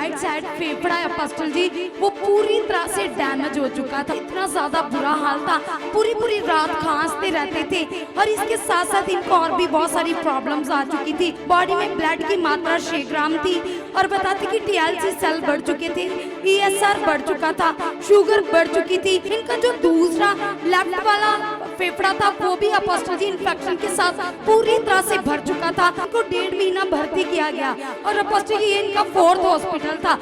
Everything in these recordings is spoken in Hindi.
राइट साइड फेफड़ा है अपोस्टल जी, वो पूरी तरह से डैमेज हो चुका था। इतना ज्यादा बुरा हाल था, पूरी पूरी रात खांसते रहते थे और इसके साथ साथ इनको और भी बहुत सारी प्रॉब्लम्स आ चुकी थी। बॉडी में ब्लड की मात्रा 6 ग्राम थी और बताते कि TLC सेल बढ़ चुके थे, ESR बढ़ चुका था, शुगर बढ़ चुकी थी। इनका जो दूसरा लेफ्ट वाला फेफड़ा था वो भी अपोस्टल जी इन्फेक्शन के साथ पूरी तरह से भर चुका था। इनको 1.5 महीना भर्ती किया गया और अपोस्टल जी ये इनका 4th हॉस्पिटल था।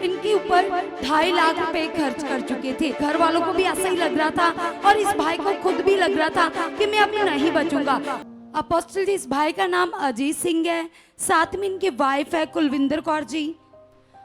इनके ऊपर 2.5 लाख रुपए खर्च कर चुके थे। घर वालों को भी ऐसा ही लग रहा था और इस भाई को खुद भी लग रहा था कि मैं अब नहीं बचूंगा। अपोस्टल जी इस भाई का नाम अजीत सिंह है, साथ में इनकी वाइफ है कुलविंदर कौर जी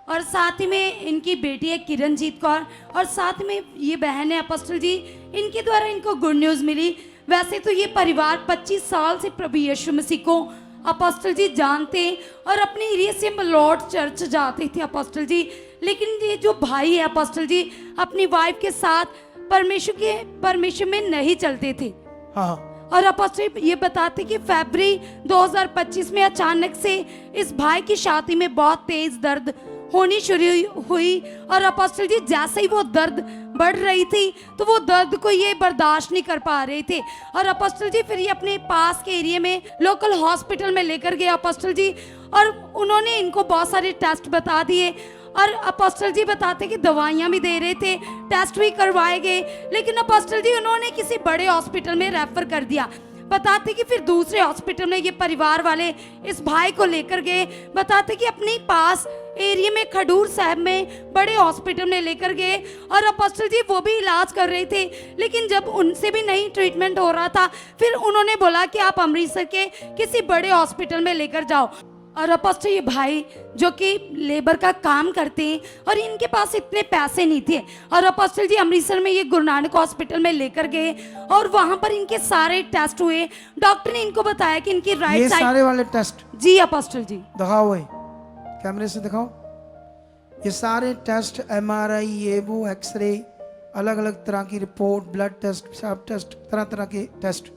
और साथ ही में इनकी बेटी है किरणजीत कौर और साथ में ये बहन है अपोस्टल जी। इनके द्वारा इनको गुड न्यूज़ मिली। वैसे तो ये परिवार 25 साल से प्रभु यीशु मसीह को अपोस्टल जी जानते और अपने एरिया से मलौट चर्च जाते थे अपोस्टल जी। लेकिन ये जो भाई है अपोस्टल जी अपनी वाइफ के साथ परमेश्वर में नहीं चलते थे। हाँ और अपोस्टल ये बताते कि फरवरी 2025 में अचानक से इस भाई की छाती में बहुत तेज दर्द होनी शुरू हुई और अपोस्टल जी जैसे ही वो दर्द बढ़ रही थी तो वो दर्द को ये बर्दाश्त नहीं कर पा रहे थे और अपोस्टल जी फिर ये अपने पास के एरिया में लोकल हॉस्पिटल में लेकर गए अपोस्टल जी और उन्होंने इनको बहुत सारे टेस्ट बता दिए और अपोस्टल जी बताते कि दवाइयां भी दे रहे थे, टेस्ट भी करवाए गए, लेकिन अपोस्टल जी उन्होंने किसी बड़े हॉस्पिटल में रेफर कर दिया। बताते कि फिर दूसरे हॉस्पिटल में ये परिवार वाले इस भाई को लेकर गए। बताते कि अपने पास एरिया में खडूर साहब में बड़े हॉस्पिटल में लेकर गए और अपोस्टल जी वो भी इलाज कर रहे थे, लेकिन जब उनसे भी नहीं ट्रीटमेंट हो रहा था फिर उन्होंने बोला कि आप अमृतसर के किसी बड़े हॉस्पिटल में लेकर जाओ। और अपोस्टल ये भाई जो कि लेबर का काम करते हैं और इनके पास इतने पैसे नहीं थे और अपोस्टल जी अमृतसर में ये गुरु नानक हॉस्पिटल में लेकर गए और वहां पर इनके सारे टेस्ट हुए। डॉक्टर ने इनको बताया कि इनकी राइट साइड सारे वाले टेस्ट जी अपोस्टल जी दिखाओ, कैमरे से दिखाओ। ये सारे टेस्ट MRI ये वो एक्सरे अलग अलग तरह की रिपोर्ट, ब्लड टेस्ट, पेशाब टेस्ट, तरह तरह के टेस्ट।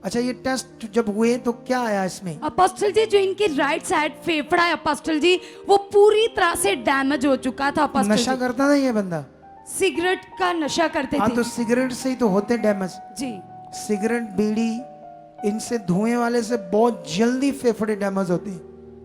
अच्छा ये टेस्ट जब हुए तो क्या आया इसमें? अपोस्टल जी जो इनकी राइट साइड फेफड़ा है अपोस्टल जी वो पूरी तरह से डैमेज हो चुका था। अपोस्टल नशा करता था ये बंदा? सिगरेट का नशा करते हाँ थे। तो सिगरेट से ही तो होते डैमेज जी। सिगरेट, बीड़ी, इनसे धुएं वाले से बहुत जल्दी फेफड़े डैमेज होते हैं,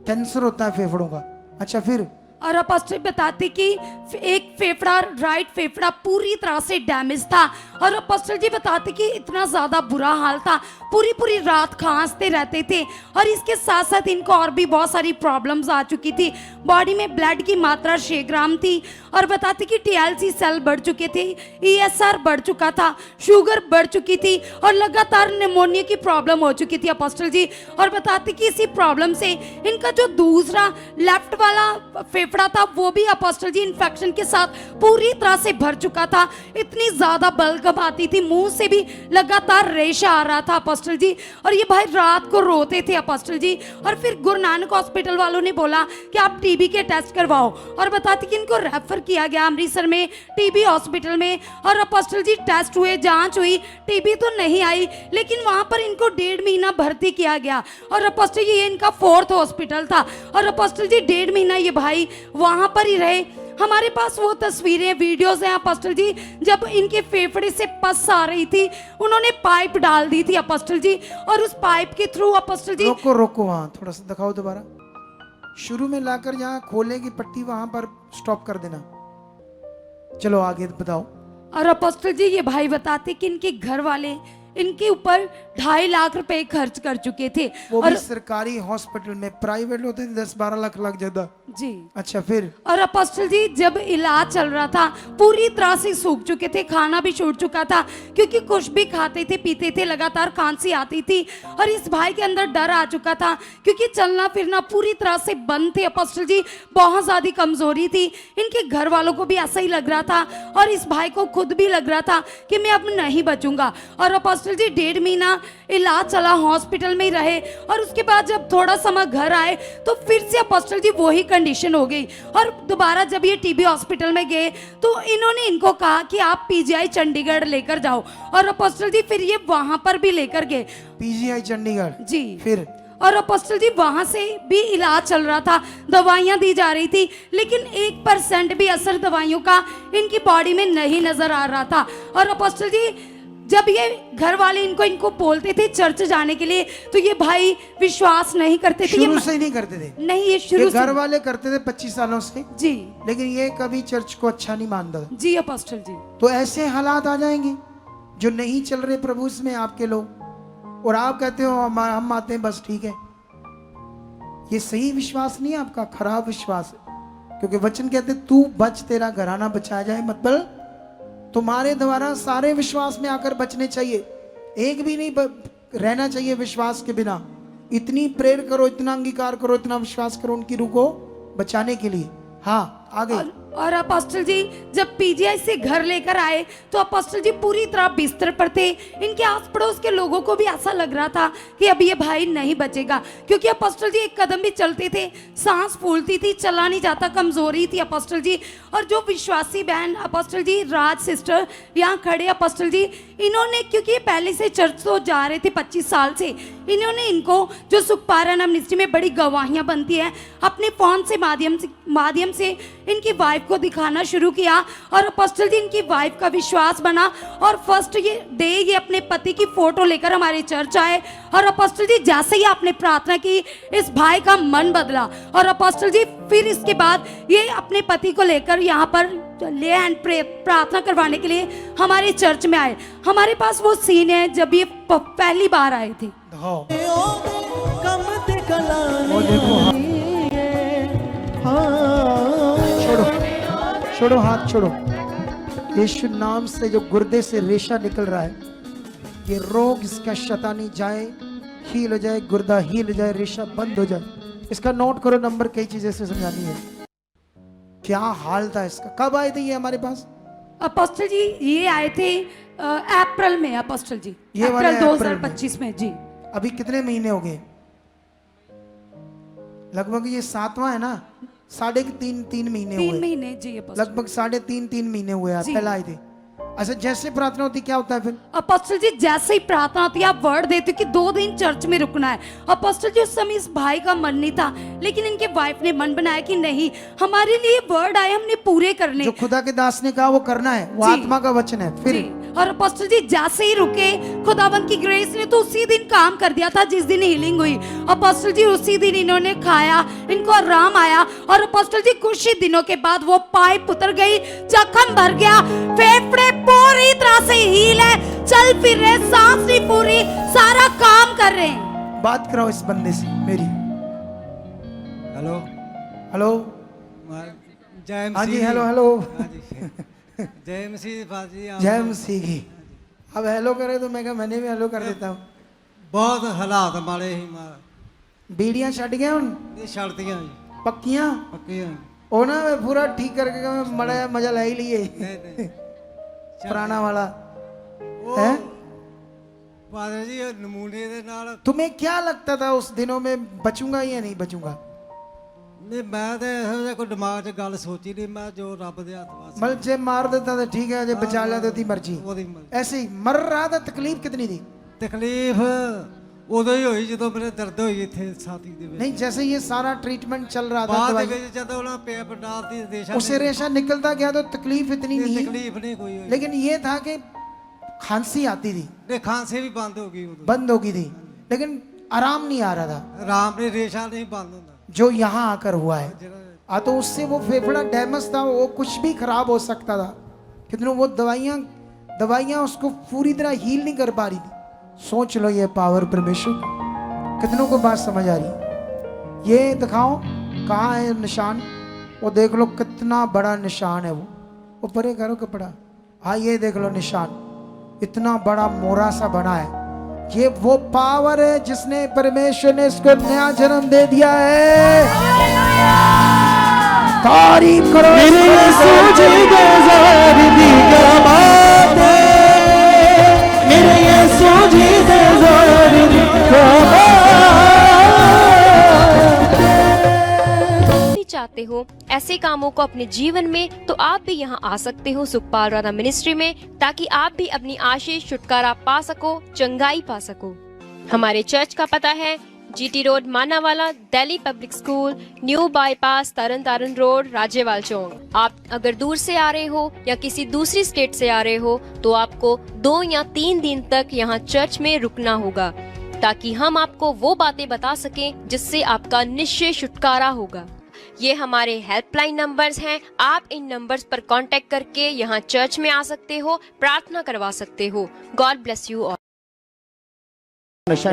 कैंसर होता है फेफड़ों का। अच्छा फिर? और अपोस्टल बताते कि एक फेफड़ा, राइट फेफड़ा पूरी तरह से डैमेज था और अपोस्टल जी बताते कि इतना ज्यादा बुरा हाल था, पूरी पूरी रात खांसते रहते थे और इसके साथ साथ इनको और भी बहुत सारी प्रॉब्लम्स आ चुकी थी। बॉडी में ब्लड की मात्रा 6 ग्राम थी और बताते कि TLC सेल बढ़ चुके थे, ESR बढ़ चुका था, शुगर बढ़ चुकी थी और लगातार निमोनिया की प्रॉब्लम हो चुकी थी अपोस्टल जी। और बताते कि इसी प्रॉब्लम से इनका जो दूसरा लेफ्ट वाला फेफड़ा था वो भी अपोस्टल जी इन्फेक्शन के साथ पूरी तरह से भर चुका था। इतनी ज्यादा बलगम आती थी, मुंह से भी लगातार रेशा आ रहा था अपोस्टल जी और ये भाई रात को रोते थे अपोस्टल जी। और फिर गुरु नानक हॉस्पिटल वालों ने बोला कि आप TB के टेस्ट करवाओ और बताते कि इनको रेफर किया गया अमृतसर में TB हॉस्पिटल में और अपोस्टल जी टेस्ट हुए, जांच हुई, TB तो नहीं आई, लेकिन वहां पर इनको 1.5 महीना भर्ती किया गया और अपोस्टल ये इनका 4th हॉस्पिटल था और अपोस्टल जी 1.5 महीना ये भाई वहां पर ही रहे। हमारे पास वो तस्वीरें, वीडियोस हैं अपोस्टल जी, जब इनके फेफड़े से पस आ रही थी उन्होंने पाइप डाल दी थी अपोस्टल जी और उस पाइप के थ्रू अपोस्टल जी रोको वहां थोड़ा सा दिखाओ दोबारा। शुरू में लाकर जहाँ खोलेगी पट्टी वहां पर स्टॉप कर देना। चलो आगे बताओ। और अपोस्टल जी ये भाई बताते कि इनके घर वाले इनके ऊपर 2.5 लाख रुपए खर्च कर चुके थे। वो और भी सरकारी हॉस्पिटल में, प्राइवेट होते थे 10-12 लाख लग जाता जी। अच्छा फिर? और अपोस्टल जी जब इलाज चल रहा था पूरी तरह से सूख चुके थे, खाना भी छूट चुका था क्योंकि कुछ भी खाते थे पीते थे, लगातार खांसी आती थी और इस भाई के अंदर डर आ चुका था क्योंकि चलना फिरना पूरी तरह से बंद थे अपोस्टल जी। बहुत ज्यादा कमजोरी थी, इनके घर वालों को भी ऐसा ही लग रहा था और इस भाई को खुद भी लग रहा था कि मैं अब नहीं बचूंगा। और अपोस्टल जी 1.5 महीना इलाज चला, हॉस्पिटल में ही रहे और उसके बाद जब थोड़ा समय घर आए तो फिर से अपोस्टल जी वही कंडीशन हो गई और दोबारा जब ये TB हॉस्पिटल में गए तो इन्होंने इनको कहा कि आप PGI चंडीगढ़ लेकर जाओ और अपोस्टल जी फिर ये वहां पर भी लेकर गए PGI चंडीगढ़ जी। फिर? और अपोस्टल जी वहां से भी इलाज चल रहा था, दवाइयां दी जा रही थी, लेकिन 1% भी असर दवाइयों का इनकी बॉडी में नहीं नजर आ रहा था। और अपोस्टल जी जब ये घर वाले इनको बोलते थे चर्च जाने के लिए, तो ये भाई विश्वास नहीं करते थे। शुरू से ही नहीं करते थे। नहीं, ये शुरू से घर वाले करते थे 25 सालों से जी, लेकिन ये कभी चर्च को अच्छा नहीं मानता था। जी अपोस्टल जी। तो ऐसे हालात आ जाएंगे जो नहीं चल रहे प्रभु में आपके लोग, और आप कहते हो हम आते हैं बस ठीक है। ये सही विश्वास नहीं है आपका, खराब विश्वास है। क्योंकि वचन कहते तू बच तेरा घराना बचाया जाए, मतलब तुम्हारे द्वारा सारे विश्वास में आकर बचने चाहिए, एक भी नहीं रहना चाहिए विश्वास के बिना। इतनी प्रेयर करो, इतना अंगीकार करो, इतना विश्वास करो उनकी रूह को बचाने के लिए। हाँ आगे। और अपोस्टल जी जब पीजीआई से घर लेकर आए तो अपोस्टल जी पूरी तरह बिस्तर पर थे। इनके आस पड़ोस के लोगों को भी ऐसा लग रहा था कि अब ये भाई नहीं बचेगा, क्योंकि अपोस्टल जी एक कदम भी चलते थे सांस फूलती थी, चला नहीं जाता, कमजोरी थी अपोस्टल जी। और जो विश्वासी बहन अपोस्टल जी राज सिस्टर यहाँ खड़े अपोस्टल जी, इन्होंने क्योंकि ये पहले से चर्च तो जा रहे थे 25 साल से, इन्होंने इनको जो सुखपारा मिनिस्ट्री में बड़ी गवाहियां बनती है अपने फोन से माध्यम से इनकी वाइफ को दिखाना शुरू किया। और अपोस्टल जी इनकी वाइफ का विश्वास बना, और फर्स्ट ये अपने पति की फोटो लेकर हमारे चर्च आए। और अपोस्टल जी जैसे ही आपने प्रार्थना की इस भाई का मन बदला, और अपोस्टल जी फिर इसके बाद ये अपने पति को लेकर यहाँ पर ले एंड प्रार्थना करवाने के लिए हमारे चर्च में आए। हमारे पास वो सीन है जब ये पहली बार आए थे। छोड़ो छोड़ो, हाथ छोड़ो। यीशु नाम से जो गुर्दे से रेशा निकल रहा है, ये रोग इसका शैतानी जाए, हील हो जाए, गुर्दा हील हो जाए, रेशा बंद हो जाए। इसका नोट करो नंबर, कई चीजें से समझानी है। क्या हाल था इसका? कब आए थे ये हमारे पास? अपोस्टल जी ये आए थे अप्रैल में अपोस्टल जी, ये वाले अप्रैल अप्रैल 2025 में जी। अभी कितने महीने हो गए? लगभग ये 7वां है ना, 3.5 महीने हुए। 3 महीने जी अपोस्टल, लगभग 3.5 महीने हुए आप पहले आए थे। अच्छा, जैसे प्रार्थना होती क्या होता है फिर? अपोस्टल जी जैसे ही प्रार्थना होती है आप वर्ड देते हो कि 2 दिन चर्च में रुकना है। अपोस्टल जी उस समय इस भाई का मन नहीं था, लेकिन इनके वाइफ ने मन बनाया कि नहीं, हमारे लिए वर्ड आए, हमने पूरे करने। जो खुदा के दास ने कहा वो करना है, वो आत्मा का वचन है। फिर और अपोस्टल जी जैसे ही रुके, खुदावंत की ग्रेस ने तो उसी दिन काम कर दिया था जिस दिन हीलिंग हुई। अपोस्टल जी उसी दिन इन्होंने खाया, इनको आराम आया, और अपोस्टल जी कुछ ही दिनों के बाद वो पाइप उतर गई, जख्म भर गया, फेफड़े पूरी तरह से हील है, चल फिर रहे, सांस नहीं पूरी, सारा काम कर रहे हैं। बात कराओ इस बंदे से मेरी। हेलो हेलो, जय हाँ जी, हेलो हेलो, जय मसीह बाजी। जय मसीह की। अब हेलो करे तो मैं मैंने भी हेलो कर देता हूँ। बहुत हालात माड़े ही बीड़ियां छट गया हुन छड़तियां पक्कियां पक्कियां ओ ना, मैं पूरा ठीक करके मैं बड़ा मजा ला ही लिए पुराना वाला है। फादर जी नमूने दे नाल तुम्हें क्या लगता था उस दिनों में बचूंगा या नहीं बचूंगा? नहीं, मैं तो ਇਹੋ ਜਿਹਾ ਕੋਈ ਦਿਮਾਗ 'ਚ ਗੱਲ ਸੋਚੀ ਨਹੀਂ। मैं जो रब दे हथ वास मतलब जे मार देता तो ठीक है, जे बचा लिया तो तेरी मर्जी। ਉਹਦੀ ਮਰਜ਼ੀ। ऐसे ही मर रहा था। तकलीफ कितनी थी? तकलीफ ਉਦੋਂ ਹੀ ਹੋਈ ਜਦੋਂ ਮੇਰੇ ਦਰਦ ਹੋਈ ਇੱਥੇ ਛਾਤੀ ਦੇ ਵਿੱਚ। नहीं, जैसे ये सारा ट्रीटमेंट चल रहा था ਬਾਅਦ ਦੇ दवाई, ਵਿੱਚ ਜਦੋਂ ਉਹਨਾਂ ਪੇਪ ਡਾਲਤੀ ਦੇਸ਼ਾਂ उससे रेशा निकलता गया तो तकलीफ इतनी नहीं, तकलीफ नहीं कोई हुई। लेकिन ये था कि खांसी आती थी, ने खांसी भी बंद हो गई उਦੋਂ। बंद हो गई थी, लेकिन आराम नहीं आ रहा था राम ने रेशा नहीं बंद होता जो यहाँ आकर हुआ है। तो उससे वो फेफड़ा डैमेज था, वो कुछ भी खराब हो सकता था। कितनों वो दवाइयाँ उसको पूरी तरह हील नहीं कर पा रही थी। सोच लो ये पावर परमेश्वर, कितनों को बात समझ आ रही? ये दिखाओ कहाँ है निशान, वो देख लो कितना बड़ा निशान है। वो परे करो कपड़ा, हाँ ये देख लो निशान, इतना बड़ा मोरा सा बना है। ये वो पावर है जिसने परमेश्वर ने इसको नया जन्म दे दिया है। तारीफ करो मेरे यीशु जी के ज़ार दी क्या बात है, मेरे यीशु जी के ज़ार दी क्या चाहते हो ऐसे कामों को अपने जीवन में, तो आप भी यहाँ आ सकते हो सुखपाल राणा मिनिस्ट्री में, ताकि आप भी अपनी आशीष छुटकारा पा सको, चंगाई पा सको। हमारे चर्च का पता है GT road Manawala, Delhi public school, new bypass, Tarn Taran road, Rajewal Chowk. आप अगर दूर से आ रहे हो या किसी दूसरी स्टेट से आ रहे हो तो आपको 2 या 3 दिन तक यहाँ चर्च में रुकना होगा, ताकि हम आपको वो बातें बता सकें जिससे आपका निश्चय छुटकारा होगा। ये हमारे हेल्पलाइन नंबर्स हैं, आप इन नंबर्स पर कांटेक्ट करके यहाँ चर्च में आ सकते हो, प्रार्थना करवा सकते हो। God bless you all. Shine.